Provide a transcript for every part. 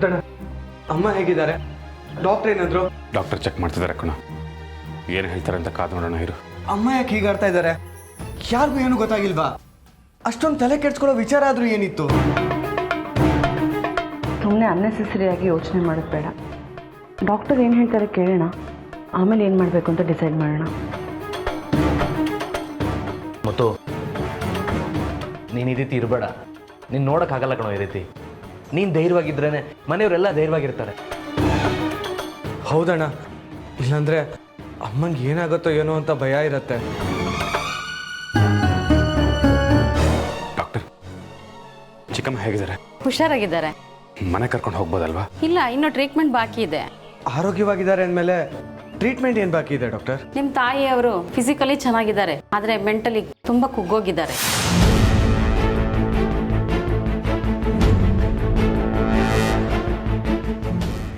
ಮುತ್ತಣ್ಣ, ಅಮ್ಮ ಹೇಗಿದ್ದಾರೆ? ಡಾಕ್ಟರ್ ಏನಂದ್ರು? ಡಾಕ್ಟರ್ ಚೆಕ್ ಮಾಡ್ತಿದ್ದಾರೆ ಕಣ. ಏನು ಹೇಳ್ತಾರೆ ಅಂತ ಕಾದು ನೋಡೋಣ ಇರು. ಅಮ್ಮ ಯಾಕೆ ಹೀಗಾಡ್ತಾ ಇದ್ದಾರೆ? ಯಾರಿಗೂ ಏನು ಗೊತ್ತಾಗಿಲ್ವಾ? ಅಷ್ಟೊಂದು ತಲೆ ಕೆಡ್ಸ್ಕೊಳ್ಳೋ ವಿಚಾರ ಆದ್ರೂ ಏನಿತ್ತು? ಸುಮ್ಮನೆ ಅನ್ನೆಸೆಸರಿಯಾಗಿ ಯೋಚನೆ ಮಾಡೋದು ಬೇಡ. ಡಾಕ್ಟರ್ ಏನು ಹೇಳ್ತಾರೆ ಕೇಳೋಣ, ಆಮೇಲೆ ಏನು ಮಾಡಬೇಕು ಅಂತ ಡಿಸೈಡ್ ಮಾಡೋಣ. ಮತ್ತು ನೀನು ಈ ರೀತಿ ಇರಬೇಡ. ನೀನು ನೋಡೋಕ್ಕಾಗಲ್ಲ ಕಣೋ ಈ ರೀತಿ. ನೀನು ಧೈರ್ಯವಾಗಿದ್ರೇ ಮನೆಯವರೆಲ್ಲ ಧೈರ್ಯವಾಗಿರ್ತಾರೆ. ಹೌದಣ್ಣ, ಇಲ್ಲಾಂದ್ರೆ ಅಮ್ಮಂಗೆ ಏನಾಗುತ್ತೋ ಏನೋ ಅಂತ ಭಯ ಇರತ್ತೆ. ಡಾಕ್ಟರ್, ಚಿಕ್ಕಮ್ಮ ಹೇಗಿದ್ದಾರೆ? ಹುಷಾರಾಗಿದ್ದಾರೆ. ಮನೆ ಕರ್ಕೊಂಡು ಹೋಗ್ಬೋದಲ್ವಾ? ಇಲ್ಲ, ಇನ್ನು ಟ್ರೀಟ್ಮೆಂಟ್ ಬಾಕಿ ಇದೆ. ಆರೋಗ್ಯವಾಗಿದ್ದಾರೆ ಅಂದಮೇಲೆ ಟ್ರೀಟ್ಮೆಂಟ್ ಏನು ಬಾಕಿ ಇದೆ ಡಾಕ್ಟರ್? ನಿಮ್ಮ ತಾಯಿಯವರು ಫಿಸಿಕಲಿ ಚೆನ್ನಾಗಿದ್ದಾರೆ, ಆದರೆ ಮೆಂಟಲಿ ತುಂಬ ಕುಗ್ಗೋಗಿದ್ದಾರೆ.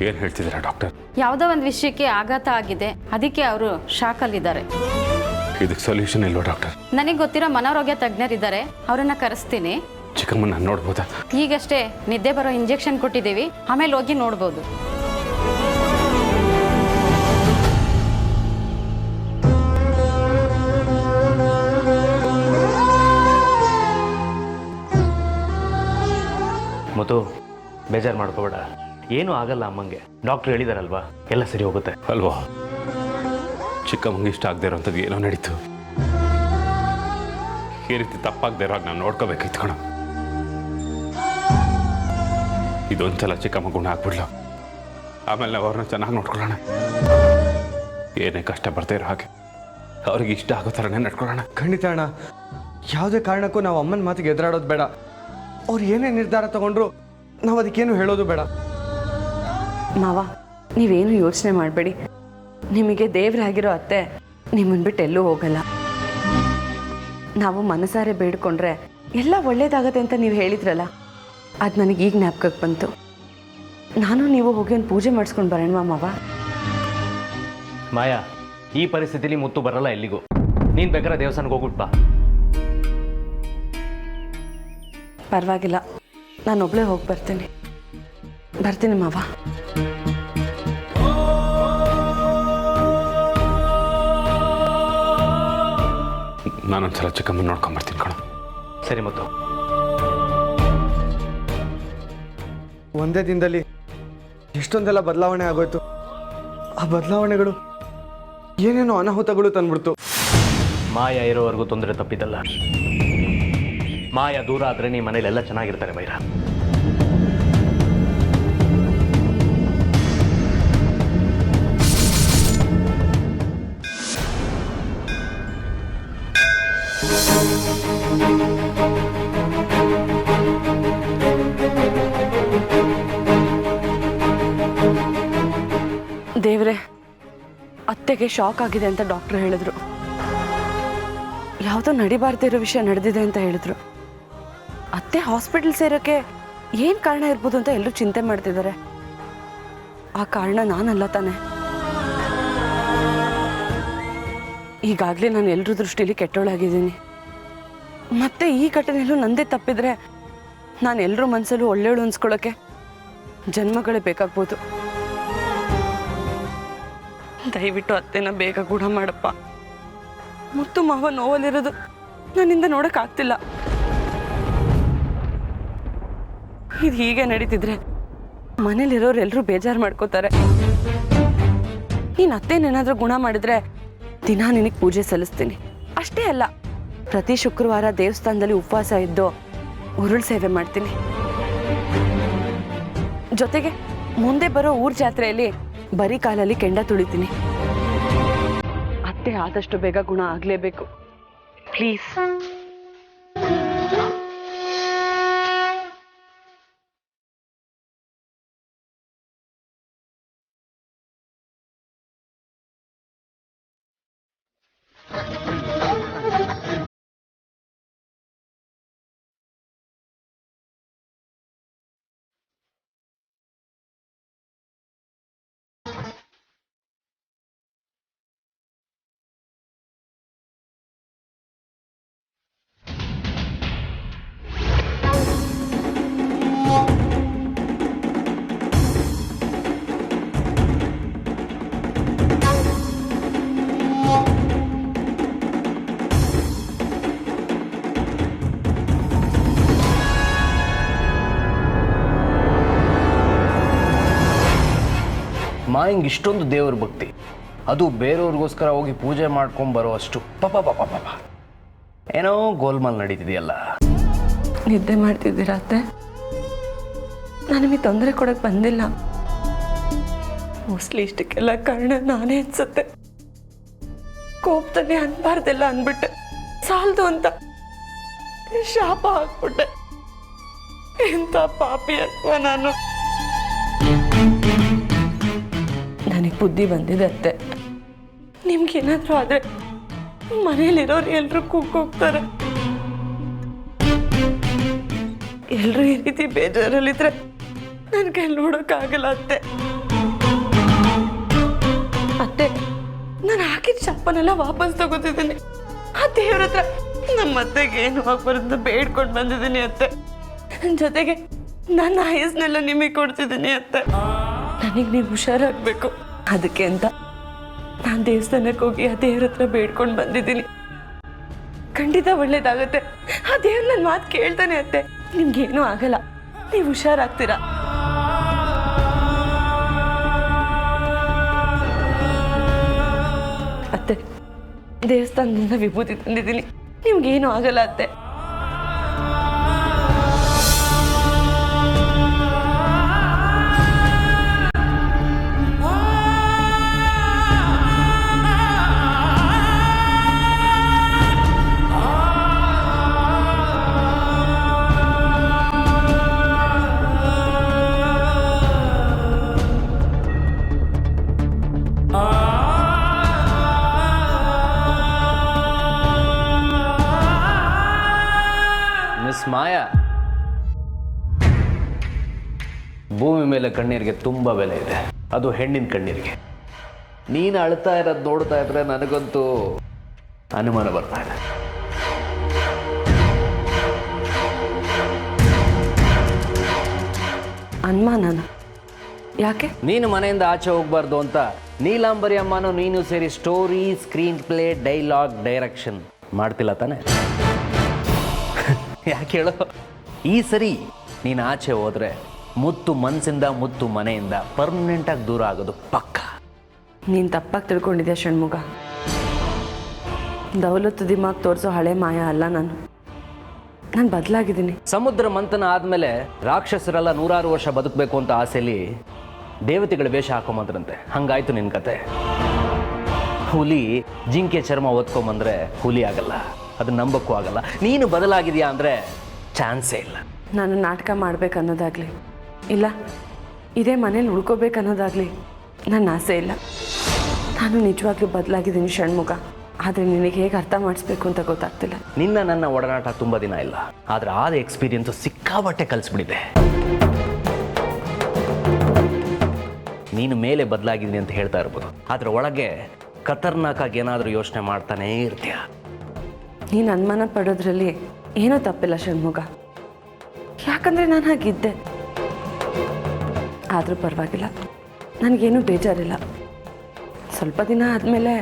ಏನು ಹೇಳ್ತಿದ್ದೀರಾ ಡಾಕ್ಟರ್? ಯಾವುದೋ ಒಂದು ವಿಷಯಕ್ಕೆ ಆಘಾತ ಆಗಿದೆ, ಅದಕ್ಕೆ ಅವರು ಶಾಕಲ್ಲಿದ್ದಾರೆ. ಇದಕ್ಕೆ ಸೊಲ್ಯೂಷನ್ ಇಲ್ವಾ ಡಾಕ್ಟರ್? ನನಗೆ ಗೊತ್ತಿರೋ ಮನೋರೋಗ್ಯ ತಜ್ಞರಿದ್ದಾರೆ, ಅವರನ್ನ ಕರೆಸ್ತೀನಿ. ಚಿಕ್ಕಮ್ಮನ ನೋಡ್ಬೋದಾ? ಈಗಷ್ಟೇ ನಿದ್ದೆ ಬರೋ ಇಂಜೆಕ್ಷನ್ ಕೊಟ್ಟಿದ್ದೀವಿ, ಆಮೇಲೆ ಹೋಗಿ ನೋಡ್ಬೋದು. ಮತ್ತು ಬೇಜಾರು ಮಾಡ್ಕೋಬೇಡ, ಏನೂ ಆಗಲ್ಲ ಅಮ್ಮಂಗೆ. ಡಾಕ್ಟ್ರು ಹೇಳಿದಾರಲ್ವಾ, ಎಲ್ಲ ಸರಿ ಹೋಗುತ್ತೆ ಅಲ್ವಾ? ಚಿಕ್ಕಮ್ಮಂಗೆ ಇಷ್ಟ ಆಗದೆ ಇರೋಂಥದ್ದು ಏನೋ ನಡೀತು. ಈ ರೀತಿ ತಪ್ಪಾಗದೆ ಇರೋ ನಾವು ನೋಡ್ಕೋಬೇಕಿತ್ತು ಕಣ. ಇದೊಂದ್ಸಲ ಚಿಕ್ಕಮ್ಮ ಗುಣ ಆಗ್ಬಿಡ್ಲು, ಆಮೇಲೆ ನಾವು ಅವ್ರನ್ನ ಚೆನ್ನಾಗಿ ನೋಡ್ಕೊಳ್ಳೋಣ. ಏನೇ ಕಷ್ಟ ಬರ್ತಾ ಇರೋ ಹಾಗೆ ಅವ್ರಿಗೆ ಇಷ್ಟ ಆಗೋ ಥರನೇ ನಡ್ಕೊಳ್ಳೋಣ. ಖಂಡಿತ ಅಣ್ಣ, ಯಾವುದೇ ಕಾರಣಕ್ಕೂ ನಾವು ಅಮ್ಮನ ಮಾತಿಗೆ ಎದುರಾಡೋದು ಬೇಡ. ಅವ್ರು ಏನೇ ನಿರ್ಧಾರ ತಗೊಂಡ್ರು ನಾವು ಅದಕ್ಕೇನು ಹೇಳೋದು ಬೇಡ. ಮಾವ, ನೀವೇನು ಯೋಚನೆ ಮಾಡಬೇಡಿ. ನಿಮಗೆ ದೇವರಾಗಿರೋ ಅತ್ತೆ ನಿಮ್ಮನ್ನು ಬಿಟ್ಟು ಎಲ್ಲೂ ಹೋಗಲ್ಲ. ನಾವು ಮನಸಾರೆ ಬೇಡ್ಕೊಂಡ್ರೆ ಎಲ್ಲ ಒಳ್ಳೇದಾಗತ್ತೆ ಅಂತ ನೀವು ಹೇಳಿದ್ರಲ್ಲ, ಅದು ನನಗೆ ಈಗ ಜ್ಞಾಪಕಕ್ಕೆ ಬಂತು. ನಾನು ನೀವು ಹೋಗಿ ಒಂದು ಪೂಜೆ ಮಾಡಿಸ್ಕೊಂಡು ಬರೋಣ ಮಾವ. ಮಾಯಾ, ಈ ಪರಿಸ್ಥಿತಿಲಿ ಮುತ್ತು ಬರಲ್ಲ ಎಲ್ಲಿಗೂ. ನೀನು ಬೇಕಾದ್ರೆ ದೇವಸ್ಥಾನಕ್ಕೆ ಹೋಗ್ಬಿಟ್ಟು ಬಾ. ಪರವಾಗಿಲ್ಲ, ನಾನು ಒಬ್ಬಳೇ ಹೋಗಿ ಬರ್ತೀನಿ ಮಾವ. ನಾನೊಂದ್ಸಲ ಚಿಕ್ಕಮ್ಮನ ನೋಡ್ಕೊಂಬರ್ತೀನಿ ಕಣ. ಸರಿ ಮತ್ತು ಒಂದೇ ದಿನದಲ್ಲಿ ಎಷ್ಟೊಂದೆಲ್ಲ ಬದಲಾವಣೆ ಆಗೋಯ್ತು. ಆ ಬದಲಾವಣೆಗಳು ಏನೇನೋ ಅನಾಹುತಗಳು ತಂದ್ಬಿಡ್ತು. ಮಾಯಾ ಇರೋವರೆಗೂ ತೊಂದರೆ ತಪ್ಪಿದ್ದಲ್ಲ. ಮಾಯಾ ದೂರ ಆದರೆ ನೀ ಮನೇಲೆಲ್ಲ ಚೆನ್ನಾಗಿರ್ತಾರೆ ಬೈರ. ದೇವ್ರೆ, ಅತ್ತೆಗೆ ಶಾಕ್ ಆಗಿದೆ ಅಂತ ಡಾಕ್ಟರ್ ಹೇಳಿದ್ರು. ಯಾವುದೋ ನಡಿಬಾರ್ದೇ ಇರೋ ವಿಷಯ ನಡೆದಿದೆ ಅಂತ ಹೇಳಿದ್ರು. ಅತ್ತೆ ಹಾಸ್ಪಿಟಲ್ ಸೇರೋಕ್ಕೆ ಏನು ಕಾರಣ ಇರ್ಬೋದು ಅಂತ ಎಲ್ಲರೂ ಚಿಂತೆ ಮಾಡ್ತಿದ್ದಾರೆ. ಆ ಕಾರಣ ನಾನಲ್ಲ ತಾನೆ. ಈಗಾಗಲೇ ನಾನು ಎಲ್ಲರ ದೃಷ್ಟಿಲಿ ಕೆಟ್ಟೋಳಾಗಿದ್ದೀನಿ. ಮತ್ತೆ ಈ ಘಟನೆಯಲ್ಲೂ ನಂದೇ ತಪ್ಪಿದ್ರೆ ನಾನು ಎಲ್ಲರ ಮನಸ್ಸಲ್ಲೂ ಒಳ್ಳೆಯಳು ಅನ್ಸ್ಕೊಳ್ಳೋಕ್ಕೆ ಜನ್ಮಗಳೇ ಬೇಕಾಗ್ಬೋದು. ದಯವಿಟ್ಟು ಅತ್ತೆನ ಬೇಗ ಗುಣ ಮಾಡಪ್ಪ. ಮುತ್ತು ಮಾವ ನೋವಲ್ಲಿರೋದು ನನ್ನಿಂದ ನೋಡೋಕ್ಕಾಗ್ತಿಲ್ಲ. ಇದು ಹೀಗೆ ನಡೀತಿದ್ರೆ ಮನೇಲಿರೋರು ಎಲ್ಲರೂ ಬೇಜಾರು ಮಾಡ್ಕೋತಾರೆ. ನೀನು ಅತ್ತೇನೇನಾದರೂ ಗುಣ ಮಾಡಿದ್ರೆ ದಿನ ನಿನಗೆ ಪೂಜೆ ಸಲ್ಲಿಸ್ತೀನಿ. ಅಷ್ಟೇ ಅಲ್ಲ, ಪ್ರತಿ ಶುಕ್ರವಾರ ದೇವಸ್ಥಾನದಲ್ಲಿ ಉಪವಾಸ ಇದ್ದು ಉರುಳು ಸೇವೆ ಮಾಡ್ತೀನಿ. ಜೊತೆಗೆ ಮುಂದೆ ಬರೋ ಊರ್ ಜಾತ್ರೆಯಲ್ಲಿ ಬರೀ ಕಾಲಲ್ಲಿ ಕೆಂಡ ತುಳಿತೀನಿ. ಅತ್ತೆ ಆದಷ್ಟು ಬೇಗ ಗುಣ ಆಗಲೇಬೇಕು, ಪ್ಲೀಸ್. ಮಾಯಿಂಗ್ ಇಷ್ಟೊಂದು ದೇವ್ರ ಭಕ್ತಿ, ಅದು ಬೇರೆಯವ್ರಿಗೋಸ್ಕರ ಹೋಗಿ ಪೂಜೆ ಮಾಡ್ಕೊಂಡು ಬರೋ ಅಷ್ಟು ಪಾಪ ಪಾಪ ಪಾಪ ಏನೋ ಗೋಲ್ಮಾಲ್ ನಡೀತಿದೆಯಲ್ಲ. ನಿದ್ದೆ ಮಾಡ್ತಿದ್ದೀರಾ ಅತ್ತೆ? ನಾನು ನಿಮಗೆ ತೊಂದರೆ ಕೊಡೋಕೆ ಬಂದಿಲ್ಲ. ಮೋಸ್ಟ್ಲಿ ಇಷ್ಟಕ್ಕೆಲ್ಲ ಕಾರಣ ನಾನೇ ಅನ್ಸುತ್ತೆ. ಕೋಪದಲ್ಲಿ ಅನ್ಬಾರ್ದೆಲ್ಲ ಅಂದ್ಬಿಟ್ಟೆ, ಸಾಲದು ಅಂತ ಶಾಪ ಹಾಕ್ಬಿಟ್ಟೆ. ಎಂಥ ಪಾಪಿ ಅಥವಾ ನಾನು. ನನಗೆ ಬುದ್ಧಿ ಬಂದಿದೆ ಅತ್ತೆ. ನಿಮ್ಗೇನಾದರೂ ಆದರೆ ಮನೇಲಿರೋರು ಎಲ್ಲರೂ ಕೂಗೋಗ್ತಾರೆ. ಎಲ್ಲರೂ ಈ ರೀತಿ ಬೇಜಾರಲ್ಲಿದ್ರೆ ನನ್ನ ಕೈ ನೋಡೋಕ್ಕಾಗಲ್ಲ ಅತ್ತೆ. ಅತ್ತೆ, ನಾನು ಹಾಕಿದ ಶಾಪನೆಲ್ಲ ವಾಪಸ್ ತಗೋತಿದ್ದೀನಿ. ಆ ದೇವ್ರ ಹತ್ರ ನಮ್ಮ ಅತ್ತೆಗೆ ಏನು ಆಗ್ಬಾರ್ದು ಬೇಡ್ಕೊಂಡು ಬಂದಿದ್ದೀನಿ ಅತ್ತೆ. ಜೊತೆಗೆ ನನ್ನ ಆಯಸ್ನೆಲ್ಲ ನಿಮಗೆ ಕೊಡ್ತಿದ್ದೀನಿ ಅತ್ತೆ. ನನಗೆ ನೀವು ಹುಷಾರಾಗಬೇಕು, ಅದಕ್ಕೆ ಅಂತ ನಾನು ದೇವಸ್ಥಾನಕ್ಕೆ ಹೋಗಿ ಆ ದೇವ್ರ ಹತ್ರ ಬೇಡ್ಕೊಂಡು ಬಂದಿದ್ದೀನಿ. ಖಂಡಿತ ಒಳ್ಳೇದಾಗತ್ತೆ. ಆ ದೇವ್ರ ನನ್ನ ಮಾತು ಕೇಳ್ತಾನೆ ಅತ್ತೆ. ನಿಮ್ಗೇನೂ ಆಗಲ್ಲ, ನೀವು ಹುಷಾರಾಗ್ತೀರಾ. ಅತ್ತೆ, ದೇವಸ್ಥಾನದಿಂದ ವಿಭೂತಿ ತಂದಿದ್ದೀನಿ, ನಿಮ್ಗೇನು ಆಗಲ್ಲ ಅತ್ತೆ. ಮಿಸ್ ಮಾಯಾ, ಭೂಮಿ ಮೇಲೆ ಕಣ್ಣೀರಿಗೆ ತುಂಬ ಬೆಲೆ ಇದೆ, ಅದು ಹೆಣ್ಣಿನ ಕಣ್ಣೀರಿಗೆ. ನೀನು ಅಳ್ತಾ ಇರೋದು ನೋಡ್ತಾ ಇದ್ರೆ ನನಗಂತೂ ಅನುಮಾನ ಬರ್ತಾ ಇದೆ. ಅನುಮಾನನ? ಯಾಕೆ? ನೀನು ಮನೆಯಿಂದ ಆಚೆ ಹೋಗ್ಬಾರ್ದು ಅಂತ ನೀಲಾಂಬರಿ ಅಮ್ಮನೂ ನೀನು ಸೇರಿ story, screen play, dialogue, direction ಮಾಡ್ತಿಲ್ಲ ತಾನೆ? ಯಾಕೆ ಹೇಳೋ? ಈ ಸರಿ ನೀನು ಆಚೆ ಹೋದ್ರೆ ಮುತ್ತು ಮನಸ್ಸಿಂದ, ಮುತ್ತು ಮನೆಯಿಂದ ಪರ್ಮನೆಂಟಾಗಿ ದೂರ ಆಗೋದು ಪಕ್ಕ. ನೀನು ತಪ್ಪಾಗಿ ತಿಳ್ಕೊಂಡಿದ್ಯಾ ಷಣ್ಮುಗ. ದೌಲತ್ತು ದಿಮಾಗ್ ತೋರಿಸೋ ಹಳೆ ಮಾಯ ಅಲ್ಲ ನಾನು ಬದಲಾಗಿದ್ದೀನಿ. ಸಮುದ್ರ ಮಂಥನ ಆದಮೇಲೆ ರಾಕ್ಷಸರೆಲ್ಲ 100 ವರ್ಷ ಬದುಕಬೇಕು ಅಂತ ಆಸೆಯಲ್ಲಿ ದೇವತೆಗಳ ವೇಷ ಹಾಕೊಂಬಂದ್ರಂತೆ. ಹಂಗಾಯ್ತು ನಿನ್ನ ಕತೆ. ಹುಲಿ ಜಿಂಕೆ ಚರ್ಮ ಓದ್ಕೊಂಬಂದ್ರೆ ಹುಲಿ ಆಗಲ್ಲ, ಅದು ನಂಬಕ್ಕೂ ಆಗಲ್ಲ. ನೀನು ಬದಲಾಗಿದೆಯಾ ಅಂದರೆ ಚಾನ್ಸೇ ಇಲ್ಲ. ನಾನು ನಾಟಕ ಮಾಡ್ಬೇಕನ್ನೋದಾಗಲಿ, ಇಲ್ಲ ಇದೇ ಮನೇಲಿ ಉಳ್ಕೋಬೇಕನ್ನೋದಾಗಲಿ ನನ್ನ ಆಸೆ ಇಲ್ಲ. ನಾನು ನಿಜವಾಗ್ಲೂ ಬದಲಾಗಿದ್ದೀನಿ ಷಣ್ಮುಗ. ಆದರೆ ನಿನಗೆ ಹೇಗೆ ಅರ್ಥ ಮಾಡಿಸ್ಬೇಕು ಅಂತ ಗೊತ್ತಾಗ್ತಿಲ್ಲ. ನನ್ನ ಒಡನಾಟ ತುಂಬ ದಿನ ಇಲ್ಲ, ಆದರೆ ಆದ ಎಕ್ಸ್ಪೀರಿಯನ್ಸು ಸಿಕ್ಕಾಬಟ್ಟೆ ಕಲಿಸ್ಬಿಟ್ಟಿದೆ. ನೀನು ಮೇಲೆ ಬದಲಾಗಿದ್ದೀನಿ ಅಂತ ಹೇಳ್ತಾ ಇರ್ಬೋದು, ಆದರೆ ಒಳಗೆ ಖತರ್ನಾಕಾಗಿ ಏನಾದರೂ ಯೋಚನೆ ಮಾಡ್ತಾನೇ ಇರ್ತೀಯ. ನೀನು ಅನುಮಾನ ಪಡೋದ್ರಲ್ಲಿ ಏನೂ ತಪ್ಪಿಲ್ಲ ಷಣ್ಮುಗ, ಯಾಕಂದರೆ ನಾನು ಹಾಗಿದ್ದೆ. ಆದರೂ ಪರವಾಗಿಲ್ಲ, ನನಗೇನೂ ಬೇಜಾರಿಲ್ಲ. ಸ್ವಲ್ಪ ದಿನ ಆದಮೇಲೆ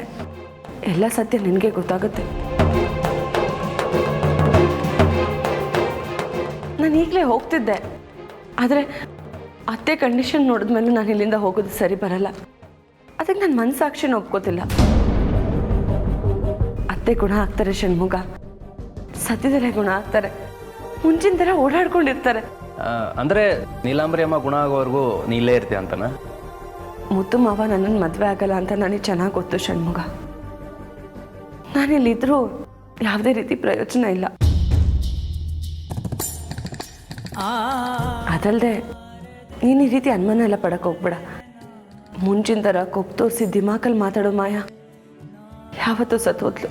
ಎಲ್ಲ ಸತ್ಯ ನಿನಗೆ ಗೊತ್ತಾಗುತ್ತೆ. ನಾನು ಈಗಲೇ ಹೋಗ್ತಿದ್ದೆ, ಆದರೆ ಅತ್ತೆ ಕಂಡೀಷನ್ ನೋಡಿದ್ಮೇಲೆ ನಾನು ಇಲ್ಲಿಂದ ಹೋಗೋದು ಸರಿ ಬರಲ್ಲ. ಅದಕ್ಕೆ ನನ್ನ ಮನಸ್ಸಾಕ್ಷಿನ ಒಪ್ಕೋತಿಲ್ಲ. ಅತ್ತೆ ಗುಣ ಆಗ್ತಾರೆ ಷಣ್ಮುಗ, ಸದ್ಯದಲ್ಲೇ ಗುಣ ಆಗ್ತಾರೆ, ಮುಂಚಿನ ಥರ ಓಡಾಡ್ಕೊಂಡಿರ್ತಾರೆ. ಅಂದರೆ ನೀಲಾಂಬರಿ ಅಮ್ಮ ಗುಣ ಆಗೋವರೆಗೂ ನೀ ಇಲ್ಲೇ ಇರ್ತೀಯ ಅಂತನಾ? ಮುತ್ತು ಮಾವ ನನ್ನನ್ನು ಮದುವೆ ಆಗಲ್ಲ ಅಂತ ನನಗೆ ಚೆನ್ನಾಗಿ ಗೊತ್ತು ಷಣ್ಮುಗ. ನಾನಿಲ್ಲಿದ್ದರೂ ಯಾವುದೇ ರೀತಿ ಪ್ರಯೋಜನ ಇಲ್ಲ. ಅದಲ್ಲದೆ ನೀನು ಈ ರೀತಿ ಅನುಮಾನ ಎಲ್ಲ ಪಡಕ್ಕೆ ಹೋಗ್ಬೇಡ. ಮುಂಚಿನ ಥರ ಕೊಬ್ಬು ತೋರಿಸಿ ದಿಮಾಕಲ್ಲಿ ಮಾತಾಡೋ ಮಾಯ ಯಾವತ್ತೂ ಸತ್ತೋದ್ಲು.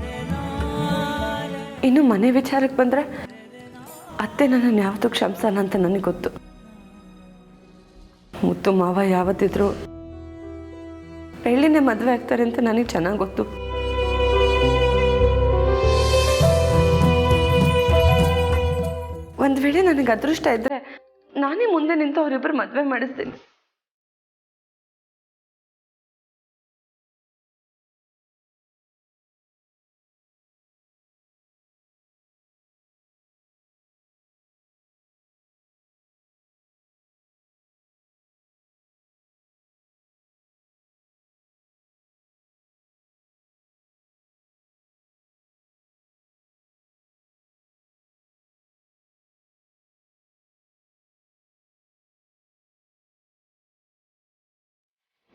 ಇನ್ನು ಮನೆ ವಿಚಾರಕ್ಕೆ ಬಂದರೆ ಅತ್ತೆ ನನ್ನನ್ನು ಯಾವತ್ತೂ ಕ್ಷಮಿಸಲ್ಲ ಅಂತ ನನಗೆ ಗೊತ್ತು. ಮುತ್ತು ಮಾವ ಯಾವತ್ತಿದ್ರು ಬೆಳ್ಳಿನೇ ಮದುವೆ ಆಗ್ತಾರೆ ಅಂತ ನನಗೆ ಚೆನ್ನಾಗಿ ಗೊತ್ತು. ಒಂದು ವೇಳೆ ನನಗೆ ಅದೃಷ್ಟ ಇದ್ದರೆ ನಾನೇ ಮುಂದೆ ನಿಂತು ಅವರಿಬ್ಬರು ಮದುವೆ ಮಾಡಿಸ್ತೀನಿ.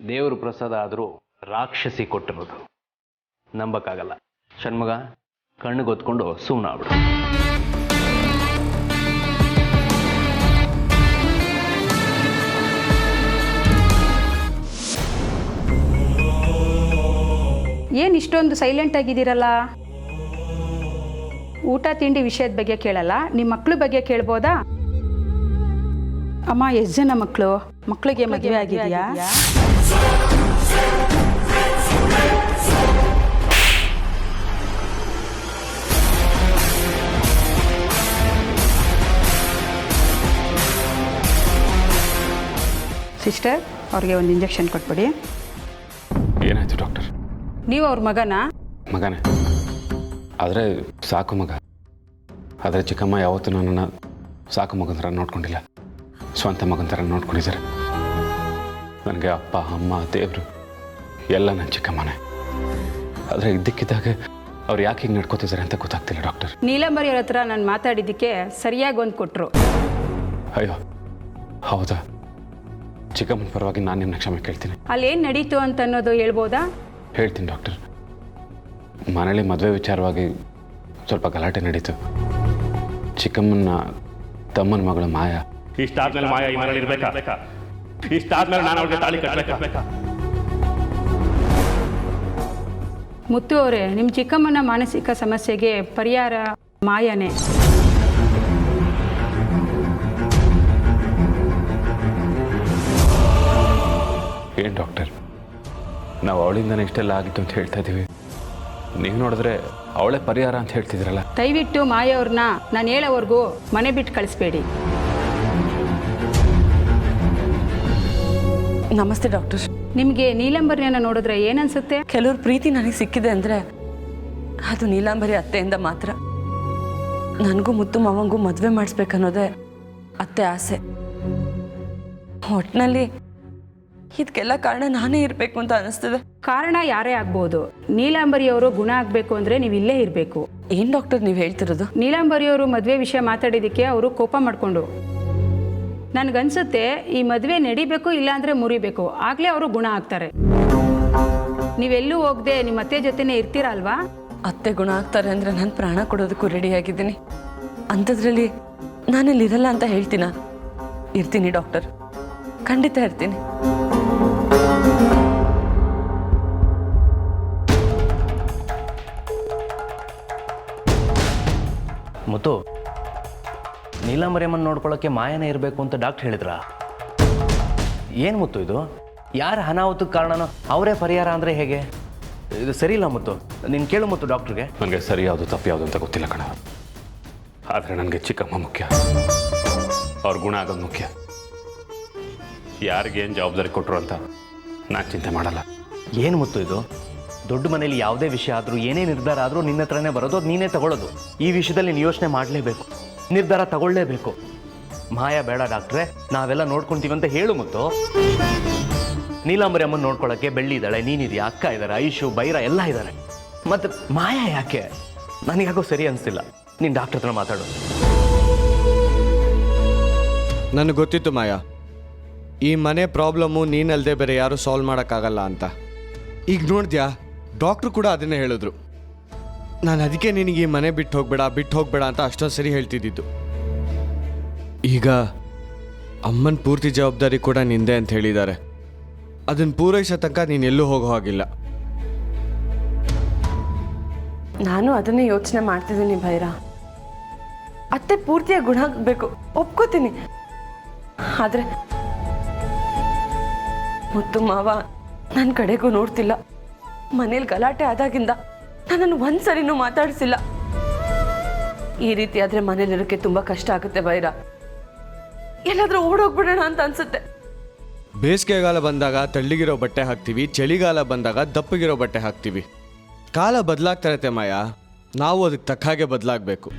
ದೇವರು ಪ್ರಸಾದ ಆದರೂ ರಾಕ್ಷಸಿ ಕೊಟ್ಟಿರೋದು ನಂಬಕ್ಕಾಗಲ್ಲ. ಷಣ್ಮಗ ಕಣ್ಣಿಗೊತ್ಕೊಂಡು ಸುಮ್ಮನೆ ಆಗ್ಬಿಡು. ಏನು ಇಷ್ಟೊಂದು ಸೈಲೆಂಟ್ ಆಗಿದ್ದೀರಲ್ಲ? ಊಟ ತಿಂಡಿ ವಿಷಯದ ಬಗ್ಗೆ ಕೇಳಲ್ಲ, ನಿಮ್ಮ ಮಕ್ಕಳ ಬಗ್ಗೆ ಕೇಳ್ಬೋದಾ? ಅಮ್ಮ, ಎಷ್ಟು ಜನ ಮಕ್ಕಳು? ಮಕ್ಕಳಿಗೆ ಮದುವೆ ಆಗಿದೆಯಾ? ಸಿಸ್ಟರ್, ಅವ್ರಿಗೆ ಒಂದು ಇಂಜೆಕ್ಷನ್ ಕೊಟ್ಬಿಡಿ. ಏನಾಯ್ತು ಡಾಕ್ಟರ್? ನೀವು ಅವ್ರ ಮಗನಾ? ಮಗನೇ, ಆದರೆ ಸಾಕು ಮಗ. ಆದರೆ ಚಿಕ್ಕಮ್ಮ ಯಾವತ್ತೂ ನನ್ನನ್ನು ಸಾಕು ಮಗನ ಥರ ನೋಡ್ಕೊಂಡಿಲ್ಲ, ಸ್ವಂತ ಮಗನ ಥರ ನೋಡ್ಕೊಂಡಿದ್ದಾರೆ. ನನಗೆ ಅಪ್ಪ ಅಮ್ಮ ದೇವರು ಎಲ್ಲ ನನ್ನ ಚಿಕ್ಕಮ್ಮನೇ. ಆದರೆ ಇದ್ದಕ್ಕಿದ್ದಾಗ ಅವ್ರು ಯಾಕೆ ಹಿಂಗೆ ನಡ್ಕೋತಿದ್ದಾರೆ ಅಂತ ಗೊತ್ತಾಗ್ತಿಲ್ಲ ಡಾಕ್ಟರ್. ನೀಲಂಬರಿ ಅವ್ರ ಹತ್ರ ನಾನು ಮಾತಾಡಿದ್ದಕ್ಕೆ ಸರಿಯಾಗಿ ಒಂದು ಕೊಟ್ಟರು. ಅಯ್ಯೋ ಹೌದಾ? ಚಿಕ್ಕಮ್ಮನ ಪರವಾಗಿ ನಾನು ನಿಮ್ಮನ್ನ ಕ್ಷಮೆ ಕೇಳ್ತೀನಿ. ಅಲ್ಲೇನು ನಡೀತು ಅಂತ ಅನ್ನೋದು ಹೇಳ್ಬೋದಾ? ಹೇಳ್ತೀನಿ ಡಾಕ್ಟರ್. ಮನೇಲಿ ಮದುವೆ ವಿಚಾರವಾಗಿ ಸ್ವಲ್ಪ ಗಲಾಟೆ ನಡೀತು. ಚಿಕ್ಕಮ್ಮನ ತಮ್ಮನ ಮಗಳು ಮಾಯಾ. ಇಷ್ಟಾದ್ಮೇಲೆ ಮಾಯಾ ಈ ಮನೇಲಿ ಇರ್ಬೇಕಾ? ಇಷ್ಟಾದ್ಮೇಲೆ ನಾನು ಅವ್ರಿಗೆ ತಾಳಿ ಕಟ್ಟಬೇಕಾ? ಮುತ್ತು ಅವರೇ, ನಿಮ್ಮ ಚಿಕ್ಕಮ್ಮನ ಮಾನಸಿಕ ಸಮಸ್ಯೆಗೆ ಪರಿಹಾರ ಮಾಯನೇ. ಏನು ಡಾಕ್ಟರ್, ನಾವು ಅವಳಿಂದನೇ ಇಷ್ಟೆಲ್ಲ ಆಗಿತ್ತು ಅಂತ ಹೇಳ್ತಾ ಇದ್ದೀವಿ, ನೀವು ನೋಡಿದ್ರೆ ಅವಳೇ ಪರಿಹಾರ ಅಂತ ಹೇಳ್ತಿದ್ರಲ್ಲ. ದಯವಿಟ್ಟು ಮಾಯವ್ರನ್ನ ನಾನು ಹೇಳೋವರೆಗೂ ಮನೆ ಬಿಟ್ಟು ಕಳಿಸ್ಬೇಡಿ. ನಮಸ್ತೆ ಡಾಕ್ಟರ್. ನಿಮಗೆ ನೀಲಂಬರಿಯನ್ನು ನೋಡಿದ್ರೆ ಏನನ್ಸುತ್ತೆ? ಕೆಲವ್ರ ಪ್ರೀತಿ ನನಗೆ ಸಿಕ್ಕಿದೆ ಅಂದರೆ ಅದು ನೀಲಾಂಬರಿ ಅತ್ತೆಯಿಂದ ಮಾತ್ರ. ನನಗೂ ಮುತ್ತು ಮಾವಂಗೂ ಮದುವೆ ಮಾಡಿಸ್ಬೇಕನ್ನೋದೇ ಅತ್ತೆ ಆಸೆ. ಒಟ್ಟಿನಲ್ಲಿ ಇದಕ್ಕೆಲ್ಲ ಕಾರಣ ನಾನೇ ಇರಬೇಕು ಅಂತ ಅನಿಸ್ತದೆ. ಕಾರಣ ಯಾರೇ ಆಗ್ಬೋದು, ನೀಲಾಂಬರಿಯವರು ಗುಣ ಆಗಬೇಕು ಅಂದರೆ ನೀವು ಇಲ್ಲೇ ಇರಬೇಕು. ಏನು ಡಾಕ್ಟರ್ ನೀವು ಹೇಳ್ತಿರೋದು? ನೀಲಾಂಬರಿಯವರು ಮದುವೆ ವಿಷಯ ಮಾತಾಡಿದ್ದಕ್ಕೆ ಅವರು ಕೋಪ ಮಾಡಿಕೊಂಡು, ನನಗನ್ಸುತ್ತೆ ಈ ಮದುವೆ ನಡಿಬೇಕು, ಇಲ್ಲಾಂದರೆ ಮುರಿಬೇಕು, ಆಗಲೇ ಅವರು ಗುಣ ಆಗ್ತಾರೆ. ನೀವೆಲ್ಲೂ ಹೋಗದೆ ನಿಮ್ಮ ಅತ್ತೆ ಜೊತೆನೇ ಇರ್ತೀರಾ ಅಲ್ವಾ? ಅತ್ತೆ ಗುಣ ಆಗ್ತಾರೆ ಅಂದರೆ ನಾನು ಪ್ರಾಣ ಕೊಡೋದಕ್ಕೂ ರೆಡಿಯಾಗಿದ್ದೀನಿ. ಅಂಥದ್ರಲ್ಲಿ ನಾನಿಲ್ಲಿ ಇರಲ್ಲ ಅಂತ ಹೇಳ್ತೀನ? ಇರ್ತೀನಿ ಡಾಕ್ಟರ್, ಖಂಡಿತ ಇರ್ತೀನಿ. ಮುತ್ತು, ನೀಲಾಂಬರಿಯಮ್ಮನ ನೋಡ್ಕೊಳ್ಳೋಕ್ಕೆ ಮಾಯನೇ ಇರಬೇಕು ಅಂತ ಡಾಕ್ಟರ್ ಹೇಳಿದ್ರಾ? ಏನು ಮುತ್ತು ಇದು? ಯಾರ ಅನಾಹುತಕ್ಕೆ ಕಾರಣನೋ ಅವರೇ ಪರಿಹಾರ ಅಂದರೆ ಹೇಗೆ? ಇದು ಸರಿ ಇಲ್ಲ ಮುತ್ತು. ನೀನು ಕೇಳು ಮುತ್ತು ಡಾಕ್ಟ್ರಿಗೆ. ನನಗೆ ಸರಿ ಯಾವುದು ತಪ್ಪು ಯಾವುದು ಅಂತ ಗೊತ್ತಿಲ್ಲ ಕಣ. ಆದರೆ ನನಗೆ ಚಿಕ್ಕಮ್ಮ ಮುಖ್ಯ, ಅವ್ರ ಗುಣ ಆಗೋದು ಮುಖ್ಯ. ಯಾರಿಗೇನು ಜವಾಬ್ದಾರಿ ಕೊಟ್ಟರು ಅಂತ ನಾನು ಚಿಂತೆ ಮಾಡಲ್ಲ. ಏನು ಮುತ್ತು ಇದು? ದೊಡ್ಡ ಮನೇಲಿ ಯಾವುದೇ ವಿಷಯ ಆದರೂ ಏನೇ ನಿರ್ಧಾರ ಆದರೂ ನಿನ್ನ ಹತ್ರನೇ ಬರೋದು, ಅದು ನೀನೇ ತಗೊಳ್ಳೋದು. ಈ ವಿಷಯದಲ್ಲಿ ನೀನು ಯೋಚನೆ ಮಾಡಲೇಬೇಕು, ನಿರ್ಧಾರ ತಗೊಳ್ಳೇಬೇಕು. ಮಾಯಾ ಬೇಡ ಡಾಕ್ಟ್ರೆ, ನಾವೆಲ್ಲ ನೋಡ್ಕೊತೀವಿ ಅಂತ ಹೇಳು ಮುತ್ತು. ನೀಲಾಂಬರಿ ಅಮ್ಮನ ನೋಡ್ಕೊಳ್ಳೋಕ್ಕೆ ಬೆಳ್ಳಿ ಇದ್ದಾಳೆ, ನೀನಿದೆಯಾ, ಅಕ್ಕ ಇದ್ದಾರೆ, ಐಶು ಬೈರ ಎಲ್ಲ ಇದ್ದಾರೆ. ಮತ್ತು ಮಾಯಾ ಯಾಕೆ? ನನಗ್ಯಾಕೋ ಸರಿ ಅನಿಸ್ತಿಲ್ಲ. ನೀನು ಡಾಕ್ಟ್ರ್ ಹತ್ರ ಮಾತಾಡು. ನನಗೆ ಗೊತ್ತಿತ್ತು ಮಾಯಾ, ಈ ಮನೆ ಪ್ರಾಬ್ಲಮ್ಮು ನೀನಲ್ಲದೆ ಬೇರೆ ಯಾರೂ ಸಾಲ್ವ್ ಮಾಡೋಕ್ಕಾಗಲ್ಲ ಅಂತ. ಈಗ ನೋಡಿದ್ಯಾ, ಡಾಕ್ಟ್ರು ಕೂಡ ಅದನ್ನೇ ಹೇಳಿದ್ರು. ನಾನು ಅದಕ್ಕೆ ನಿನಗೆ ಈ ಮನೆ ಬಿಟ್ಟು ಹೋಗ್ಬೇಡ ಅಂತ ಅಷ್ಟೊಂದು ಸರಿ ಹೇಳ್ತಿದ್ದಿದ್ದು. ಈಗ ಅಮ್ಮನ ಪೂರ್ತಿ ಜವಾಬ್ದಾರಿ ಕೂಡ ನಿಂದೆ ಅಂತ ಹೇಳಿದ್ದಾರೆ. ಅದನ್ನು ಪೂರೈಸೋ ತನಕ ನೀನು ಎಲ್ಲೂ ಹೋಗೋ ಹಾಗಿಲ್ಲ. ನಾನು ಅದನ್ನೇ ಯೋಚನೆ ಮಾಡ್ತಿದ್ದೀನಿ ಭೈರ. ಅತ್ತೆ ಪೂರ್ತಿಯಾಗಿ ಗುಣ ಆಗಬೇಕು, ಒಪ್ಕೋತೀನಿ. ಆದರೆ ಮುತ್ತು ಮಾವ ನನ್ನ ಕಡೆಗೂ ನೋಡ್ತಿಲ್ಲ. ಮನೇಲಿ ಗಲಾಟೆ ಆದಾಗಿಂದ ನನ್ನನ್ನು ಒಂದ್ಸರಿನೂ ಮಾತಾಡಿಸಿಲ್ಲ. ಈ ರೀತಿ ಆದರೆ ಮನೇಲಿರೋಕ್ಕೆ ತುಂಬ ಕಷ್ಟ ಆಗುತ್ತೆ ಭೈರ. ಎಲ್ಲಾದರೂ ಓಡೋಗ್ಬಿಡೋಣ ಅಂತ ಅನ್ಸುತ್ತೆ. ಬೇಸಿಗೆಗಾಲ ಬಂದಾಗ ತಳ್ಳಿಗಿರೋ ಬಟ್ಟೆ ಹಾಕ್ತೀವಿ, ಚಳಿಗಾಲ ಬಂದಾಗ ದಪ್ಪಗಿರೋ ಬಟ್ಟೆ ಹಾಕ್ತೀವಿ. ಕಾಲ ಬದಲಾಗ್ತಾ ಇರುತ್ತೆ ಮಾಯಾ, ನಾವು ಅದಕ್ಕೆ ತಕ್ಕ ಹಾಗೆ ಬದಲಾಗಬೇಕು.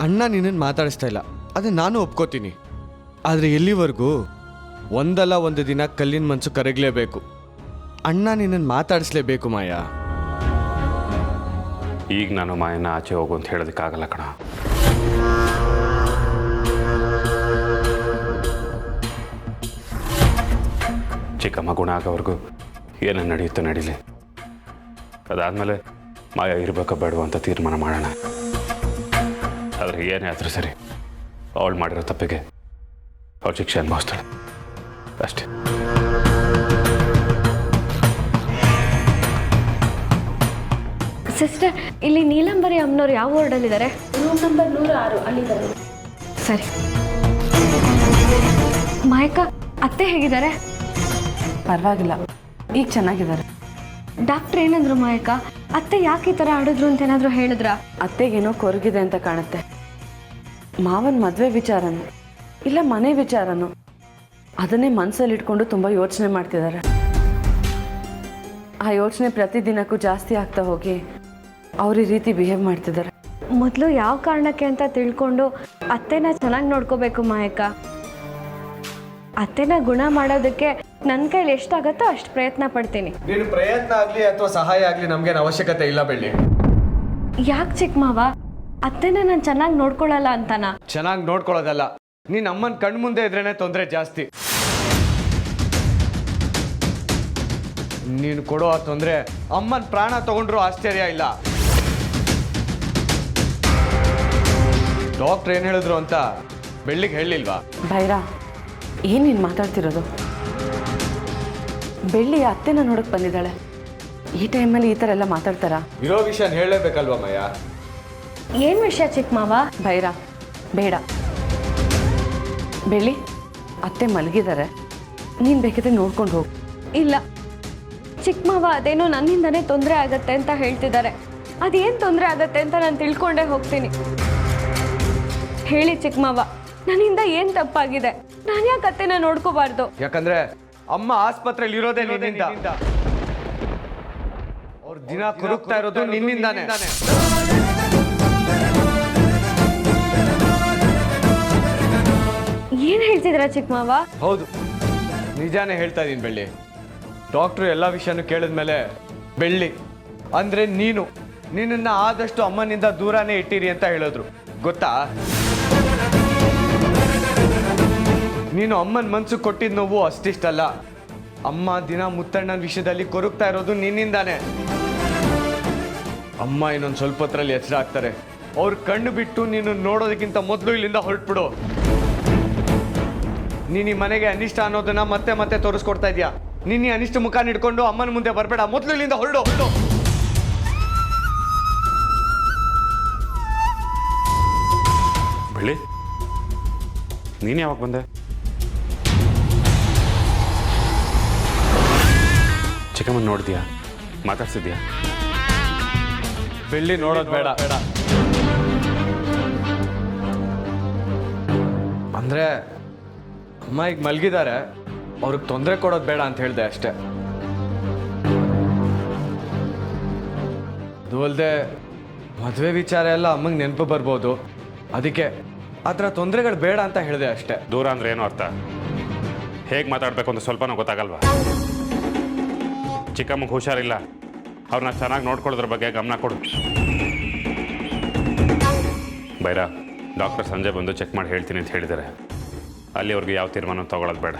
ಅಣ್ಣ ನಿನ್ನನ್ನು ಮಾತಾಡಿಸ್ತಾ ಇಲ್ಲ, ಅದನ್ನು ನಾನು ಒಪ್ಕೋತೀನಿ. ಆದರೆ ಎಲ್ಲಿವರೆಗೂ ಒಂದಲ್ಲ ಒಂದು ದಿನ ಕಲ್ಲಿನ ಮನಸ್ಸು ಕರಗಲೇಬೇಕು. ಅಣ್ಣ ನಿನ್ನನ್ನು ಮಾತಾಡಿಸ್ಲೇಬೇಕು ಮಾಯಾ. ಈಗ ನಾನು ಮಾಯನ್ನ ಆಚೆ ಹೋಗು ಅಂತ ಹೇಳೋದಕ್ಕಾಗಲ್ಲ ಕಣ. ಚಿಕ್ಕಮ್ಮ ಗುಣ ಆಗೋವರೆಗೂ ಏನೇನು ನಡೆಯುತ್ತೋ ನಡೀಲಿ. ಅದಾದಮೇಲೆ ಮಾಯ ಇರಬೇಕೋ ಬೇಡವೋ ಅಂತ ತೀರ್ಮಾನ ಮಾಡೋಣ. ಆದರೆ ಏನೇ ಆದರೂ ಸರಿ, ಅವಳು ಮಾಡಿರೋ ತಪ್ಪಿಗೆ ಅವಳು ಶಿಕ್ಷೆ ಅನುಭವಿಸ್ತಾಳೆ ಅಷ್ಟೇ. ಸಿಸ್ಟರ್, ಇಲ್ಲಿ ನೀಲಂಬರಿ ಅಮ್ಮನವ್ರು ಯಾವ ವಾರ್ಡಲ್ಲಿದ್ದಾರೆ? Room number 106 ಅಲ್ಲಿದ್ದಾರೆ. ಸರಿ. ಮಾಯಕ್ಕ, ಅತ್ತೆ ಹೇಗಿದ್ದಾರೆ? ಪರವಾಗಿಲ್ಲ, ಈಗ ಚೆನ್ನಾಗಿದ್ದಾರೆ. ಡಾಕ್ಟ್ರ್ ಏನಂದ್ರು ಮಾಯಕ್ಕ? ಅತ್ತೆ ಯಾಕೆ ಈ ಥರ ಆಡಿದ್ರು ಅಂತ ಏನಾದರೂ ಹೇಳಿದ್ರಾ? ಅತ್ತೆಗೇನೋ ಕೊರಗಿದೆ ಅಂತ ಕಾಣುತ್ತೆ. ಮಾವನ ಮದುವೆ ವಿಚಾರನೋ ಇಲ್ಲ ಮನೆ ವಿಚಾರನೋ ಅದನ್ನೇ ಮನಸ್ಸಲ್ಲಿ ಇಟ್ಕೊಂಡು ತುಂಬ ಯೋಚನೆ ಮಾಡ್ತಿದ್ದಾರೆ. ಆ ಯೋಚನೆ ಪ್ರತಿದಿನಕ್ಕೂ ಜಾಸ್ತಿ ಆಗ್ತಾ ಹೋಗಿ ಅವ್ರ ಈ ರೀತಿ ಬಿಹೇವ್ ಮಾಡ್ತಿದ್ದಾರೆ. ಮೊದಲು ಯಾವ ಕಾರಣಕ್ಕೆ ಅಂತ ತಿಳ್ಕೊಂಡು ಅತ್ತೆನ ಚೆನ್ನಾಗಿ ನೋಡ್ಕೋಬೇಕು ಮಾಯಕ್ಕ. ಅತ್ತೆನ ಗುಣ ಮಾಡೋದಕ್ಕೆ ನನ್ನ ಕೈಲಿ ಎಷ್ಟಾಗತ್ತೋ ಅಷ್ಟು ಪ್ರಯತ್ನ ಪಡ್ತೀನಿ. ನೀನು ಪ್ರಯತ್ನ ಆಗಲಿ ಅಥವಾ ಸಹಾಯ ಆಗಲಿ ನಮಗೇನು ಅವಶ್ಯಕತೆ ಇಲ್ಲ ಬೆಳ್ಳಿ. ಯಾಕೆ ಚಿಕ್ಕ ಮಾವ? ಅತ್ತೆನ ನಾನು ಚೆನ್ನಾಗಿ ನೋಡ್ಕೊಳ್ಳಲ್ಲ ಅಂತನಾ? ಚೆನ್ನಾಗಿ ನೋಡ್ಕೊಳ್ಳೋದಲ್ಲ, ನೀನು ಅಮ್ಮನ ಕಣ್ಮುಂದೆ ಇದ್ರೇನೆ ತೊಂದರೆ ಜಾಸ್ತಿ. ನೀನು ಕೊಡೋ ಆ ತೊಂದರೆ ಅಮ್ಮನ ಪ್ರಾಣ ತಗೊಂಡ್ರು ಆಶ್ಚರ್ಯ ಇಲ್ಲ. ಡಾಕ್ಟ್ರ್ ಏನು ಹೇಳಿದ್ರು ಅಂತ ಬೆಳ್ಳಿಗೆ ಹೇಳಿಲ್ವಾ? ಭೈರಾ, ಏನು ನೀನು ಮಾತಾಡ್ತಿರೋದು? ಬೆಳ್ಳಿ ಅತ್ತೆನ ನೋಡಕ್ಕೆ ಬಂದಿದ್ದಾಳೆ. ಈ ಟೈಮಲ್ಲಿ ಈ ಥರ ಎಲ್ಲ ಮಾತಾಡ್ತಾರಾ? ಇರೋ ವಿಷಯ ಹೇಳಲೇಬೇಕಲ್ವಾ ಮಯ್ಯ? ಏನು ವಿಷಯ ಚಿಕ್ಕ ಮಾವ? ಭೈರಾ, ಬೇಡ. ಬೆಳ್ಳಿ, ಅತ್ತೆ ಮಲಗಿದ್ದಾರೆ, ನೀನು ಬೇಕಿದ್ರೆ ನೋಡ್ಕೊಂಡು ಹೋಗು. ಇಲ್ಲ ಚಿಕ್ಕ ಮಾವ, ಅದೇನೋ ನನ್ನಿಂದನೇ ತೊಂದರೆ ಆಗತ್ತೆ ಅಂತ ಹೇಳ್ತಿದ್ದಾರೆ. ಅದೇನು ತೊಂದರೆ ಆಗತ್ತೆ ಅಂತ ನಾನು ತಿಳ್ಕೊಂಡೇ ಹೋಗ್ತೀನಿ. ಹೇಳಿ ಚಿಕ್ಕ ಮಾವ, ನನ್ನಿಂದ ಏನು ತಪ್ಪಾಗಿದೆ? ನಾನು ಯಾಕೆ ಅತ್ತೆನ ನೋಡ್ಕೋಬಾರ್ದು? ಯಾಕಂದ್ರೆ ಅಮ್ಮ ಆಸ್ಪತ್ರೆಯಲ್ಲಿ ಇರೋದೇ ನಿನ್ನಿಂದ. ಅವ್ರ ದಿನ ಕೊರಗ್ತಾ ಇರೋದು ನಿನ್ನಿಂದಾನೆ. ಏನು ಹೇಳ್ತಿದ್ದೀರಾ ಚಿಕ್ಕ ಮಾವ? ಹೌದು, ನಿಜಾನೇ ಹೇಳ್ತಾ ಇದ್ದೀನಿ ಬೆಳ್ಳಿ. ಡಾಕ್ಟ್ರು ಎಲ್ಲ ವಿಷಯನೂ ಕೇಳಿದ್ಮೇಲೆ ಬೆಳ್ಳಿ ಅಂದ್ರೆ ನಿನ್ನನ್ನ ಆದಷ್ಟು ಅಮ್ಮನಿಂದ ದೂರನೇ ಇಟ್ಟಿರಿ ಅಂತ ಹೇಳಿದ್ರು. ಗೊತ್ತಾ? ನೀನು ಅಮ್ಮನ ಮನ್ಸು ಕೊಟ್ಟಿದ್ದ ನೋವು ಅಷ್ಟಿಷ್ಟಲ್ಲ. ಅಮ್ಮ ದಿನ ಮುತ್ತಣ್ಣನ ವಿಷಯದಲ್ಲಿ ಕೊರಗ್ತಾ ಇರೋದು ನಿನ್ನಿಂದಾನೆ. ಅಮ್ಮ ಇನ್ನೊಂದು ಸ್ವಲ್ಪ ಹೊತ್ತರಲ್ಲಿ ಎಚ್ಚರ ಆಗ್ತಾರೆ. ಅವ್ರ ಕಣ್ಣು ಬಿಟ್ಟು ನೀನು ನೋಡೋದಕ್ಕಿಂತ ಮೊದಲು ಇಲ್ಲಿಂದ ಹೊರಟ್ಬಿಡು. ನೀನು ಈ ಮನೆಗೆ ಅನಿಷ್ಟ ಅನ್ನೋದನ್ನ ಮತ್ತೆ ಮತ್ತೆ ತೋರಿಸ್ಕೊಡ್ತಾ ಇದೀಯಾ. ನೀನು ಅನಿಷ್ಟ ಮುಖ ಹಿಡ್ಕೊಂಡು ಅಮ್ಮನ ಮುಂದೆ ಬರಬೇಡ. ಮೊದಲು ಇಲ್ಲಿಂದ ಹೊರಡು. ಬೆಳ್ಳಿ, ನೀನು ಯಾವಾಗ ಬಂದೆ? ಚಿಕ್ಕಮ್ಮನ ನೋಡಿದ್ಯಾ? ಮಾತಾಡ್ಸಿದ್ಯಾ? ಬೆಳ್ಳಿ ನೋಡೋದು ಬೇಡ. ಅಂದ್ರೆ ಅಮ್ಮ ಈಗ ಮಲಗಿದ್ದಾರೆ, ಅವ್ರಿಗೆ ತೊಂದರೆ ಕೊಡೋದು ಬೇಡ ಅಂತ ಹೇಳಿದೆ ಅಷ್ಟೇ. ಅದು ಅಲ್ಲದೆ ಮದುವೆ ವಿಚಾರ ಎಲ್ಲ ಅಮ್ಮಂಗೆ ನೆನಪು ಬರ್ಬೋದು, ಅದಕ್ಕೆ ಆ ಥರ ತೊಂದರೆಗಳು ಬೇಡ ಅಂತ ಹೇಳಿದೆ ಅಷ್ಟೇ. ದೂರ ಅಂದ್ರೆ ಏನು ಅರ್ಥ? ಹೇಗೆ ಮಾತಾಡಬೇಕು ಅಂತ ಸ್ವಲ್ಪನೂ ಗೊತ್ತಾಗಲ್ವಾ? ಚಿಕ್ಕಮ್ಮಗೆ ಹುಷಾರಿಲ್ಲ, ಅವ್ರನ್ನ ಚೆನ್ನಾಗಿ ನೋಡ್ಕೊಳ್ಳೋದ್ರ ಬಗ್ಗೆ ಗಮನ ಕೊಡು. ಬೈರಾ, ಡಾಕ್ಟರ್ ಸಂಜೆ ಬಂದು ಚೆಕ್ ಮಾಡಿ ಹೇಳ್ತೀನಿ ಅಂತ ಹೇಳಿದ್ದಾರೆ. ಅಲ್ಲಿವರೆಗೂ ಯಾವ ತೀರ್ಮಾನ ತಗೊಳ್ಳೋದು ಬೇಡ.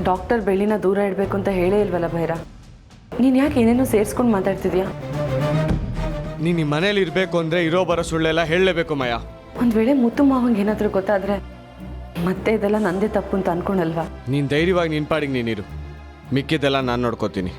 ಡಾಕ್ಟರ್ ಬೆಳ್ಳಿನ ದೂರ ಇಡಬೇಕು ಅಂತ ಹೇಳೇ ಇಲ್ವಲ್ಲ ಭೈರಾ? ನೀನು ಯಾಕೆ ಏನೇನೋ ಸೇರಿಸ್ಕೊಂಡು ಮಾತಾಡ್ತಿದ್ಯಾ? ನೀನು ಈ ಮನೇಲಿ ಇರಬೇಕು ಅಂದರೆ ಇರೋ ಬರೋ ಸುಳ್ಳೆಲ್ಲ ಹೇಳಲೇಬೇಕು ಮಯ್ಯ. ಒಂದು ವೇಳೆ ಮುತ್ತು ಮಾವಂಗೆ ಏನಾದರೂ ಗೊತ್ತಾದರೆ ಮತ್ತೆ ಇದೆಲ್ಲ ನಂದೇ ತಪ್ಪು ಅಂತ ಅನ್ಕೊಂಡಲ್ವಾ? ನೀನು ಧೈರ್ಯವಾಗಿ ನಿನ್ನ ಪಾಡಿಗೆ ನೀನಿರು, ಮಿಕ್ಕಿದ್ದೆಲ್ಲ ನಾನು ನೋಡ್ಕೋತೀನಿ.